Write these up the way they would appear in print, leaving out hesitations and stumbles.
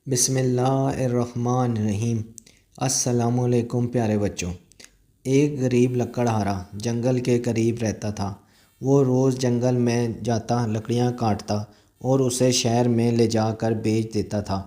بسم اللہ الرحمن الرحیم۔ السلام علیکم پیارے بچوں۔ ایک غریب لکڑہارا جنگل کے قریب رہتا تھا۔ وہ روز جنگل میں جاتا، لکڑیاں کاٹتا اور اسے شہر میں لے جا کر بیچ دیتا تھا۔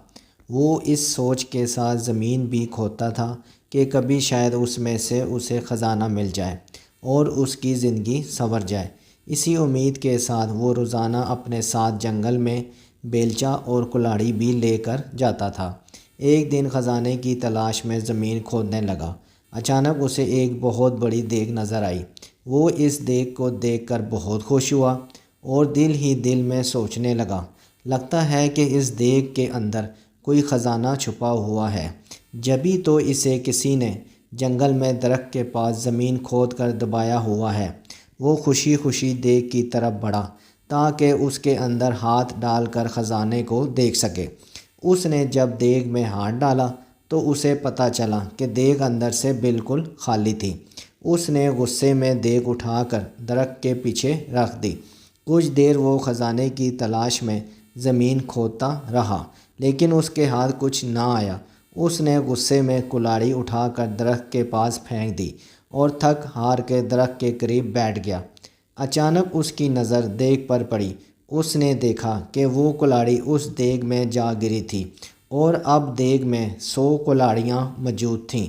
وہ اس سوچ کے ساتھ زمین بھی کھودتا تھا کہ کبھی شاید اس میں سے اسے خزانہ مل جائے اور اس کی زندگی سنور جائے۔ اسی امید کے ساتھ وہ روزانہ اپنے ساتھ جنگل میں بیلچہ اور کلاڑی بھی لے کر جاتا تھا۔ ایک دن خزانے کی تلاش میں زمین کھودنے لگا۔ اچانک اسے ایک بہت بڑی دیگ نظر آئی۔ وہ اس دیگ کو دیکھ کر بہت خوش ہوا اور دل ہی دل میں سوچنے لگا، لگتا ہے کہ اس دیگ کے اندر کوئی خزانہ چھپا ہوا ہے، جبھی تو اسے کسی نے جنگل میں درخت کے پاس زمین کھود کر دبایا ہوا ہے۔ وہ خوشی خوشی دیگ کی طرف بڑھا تاکہ اس کے اندر ہاتھ ڈال کر خزانے کو دیکھ سکے۔ اس نے جب دیگ میں ہاتھ ڈالا تو اسے پتہ چلا کہ دیگ اندر سے بالکل خالی تھی۔ اس نے غصے میں دیگ اٹھا کر درخت کے پیچھے رکھ دی۔ کچھ دیر وہ خزانے کی تلاش میں زمین کھودتا رہا، لیکن اس کے ہاتھ کچھ نہ آیا۔ اس نے غصے میں کلاڑی اٹھا کر درخت کے پاس پھینک دی اور تھک ہار کے درخت کے قریب بیٹھ گیا۔ اچانک اس کی نظر دیگ پر پڑی۔ اس نے دیکھا کہ وہ کلاڑی اس دیگ میں جا گری تھی اور اب دیگ میں 100 کلاڑیاں موجود تھیں۔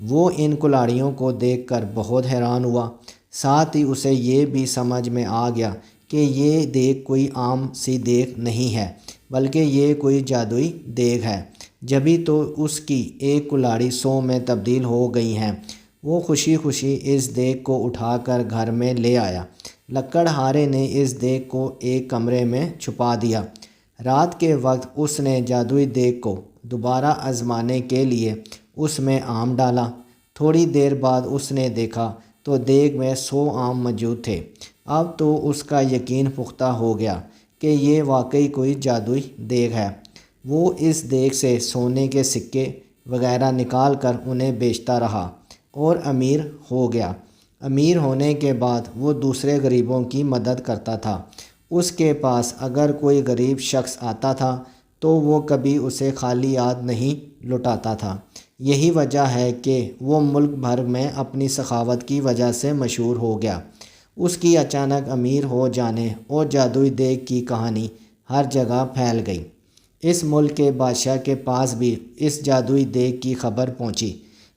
وہ ان کلاڑیوں کو دیکھ کر بہت حیران ہوا۔ ساتھ ہی اسے یہ بھی سمجھ میں آ گیا کہ یہ دیگ کوئی عام سی دیگ نہیں ہے، بلکہ یہ کوئی جادوئی دیگ ہے، جبھی تو اس کی ایک کلاڑی 100 میں تبدیل ہو گئی ہیں۔ وہ خوشی خوشی اس دیگ کو اٹھا کر گھر میں لے آیا۔ لکڑہارے نے اس دیگ کو ایک کمرے میں چھپا دیا۔ رات کے وقت اس نے جادوئی دیگ کو دوبارہ آزمانے کے لیے اس میں آم ڈالا۔ تھوڑی دیر بعد اس نے دیکھا تو دیگ میں 100 آم موجود تھے۔ اب تو اس کا یقین پختہ ہو گیا کہ یہ واقعی کوئی جادوئی دیگ ہے۔ وہ اس دیگ سے سونے کے سکے وغیرہ نکال کر انہیں بیچتا رہا اور امیر ہو گیا۔ امیر ہونے کے بعد وہ دوسرے غریبوں کی مدد کرتا تھا۔ اس کے پاس اگر کوئی غریب شخص آتا تھا تو وہ کبھی اسے خالی ہاتھ نہیں لوٹاتا تھا۔ یہی وجہ ہے کہ وہ ملک بھر میں اپنی سخاوت کی وجہ سے مشہور ہو گیا۔ اس کی اچانک امیر ہو جانے اور جادوئی دیگ کی کہانی ہر جگہ پھیل گئی۔ اس ملک کے بادشاہ کے پاس بھی اس جادوئی دیگ کی خبر پہنچی۔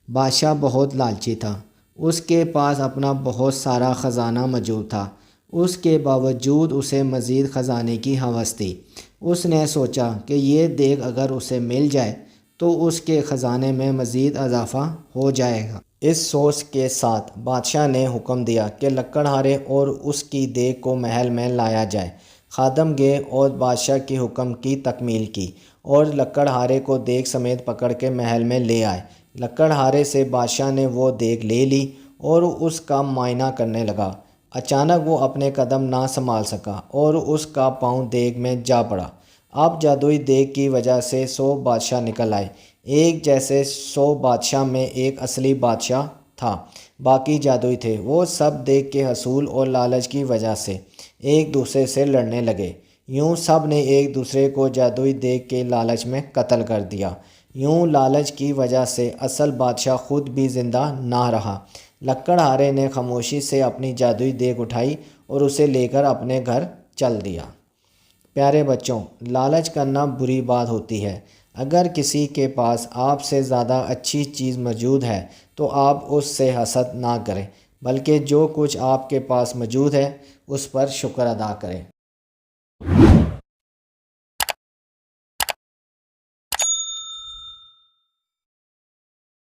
بادشاہ بہت لالچی تھا۔ اس کے پاس اپنا بہت سارا خزانہ موجود تھا۔ اس کے باوجود اسے مزید خزانے کی ہوس تھی۔ اس نے سوچا کہ یہ دیگ اگر اسے مل جائے تو اس کے خزانے میں مزید اضافہ ہو جائے گا۔ اس سوچ کے ساتھ بادشاہ نے حکم دیا کہ لکڑہارے اور اس کی دیگ کو محل میں لایا جائے۔ خادم گئے اور بادشاہ کے حکم کی تکمیل کی اور لکڑہارے کو دیگ سمیت پکڑ کے محل میں لے آئے۔ لکڑہارے سے بادشاہ نے وہ دیگ لے لی اور اس کا معائنہ کرنے لگا۔ اچانک وہ اپنے قدم نہ سنبھال سکا اور اس کا پاؤں دیگ میں جا پڑا۔ اب جادوئی دیگ کی وجہ سے 100 بادشاہ نکل آئے۔ ایک جیسے 100 بادشاہ میں ایک اصلی بادشاہ تھا، باقی جادوئی تھے۔ وہ سب دیگ کے حصول اور لالچ کی وجہ سے ایک دوسرے سے لڑنے لگے۔ یوں سب نے ایک دوسرے کو جادوئی دیگ کے لالچ میں قتل کر دیا۔ یوں لالچ کی وجہ سے اصل بادشاہ خود بھی زندہ نہ رہا۔ لکڑہارے نے خاموشی سے اپنی جادوئی دیگ اٹھائی اور اسے لے کر اپنے گھر چل دیا۔ پیارے بچوں، لالچ کرنا بری بات ہوتی ہے۔ اگر کسی کے پاس آپ سے زیادہ اچھی چیز موجود ہے تو آپ اس سے حسد نہ کریں، بلکہ جو کچھ آپ کے پاس موجود ہے اس پر شکر ادا کریں۔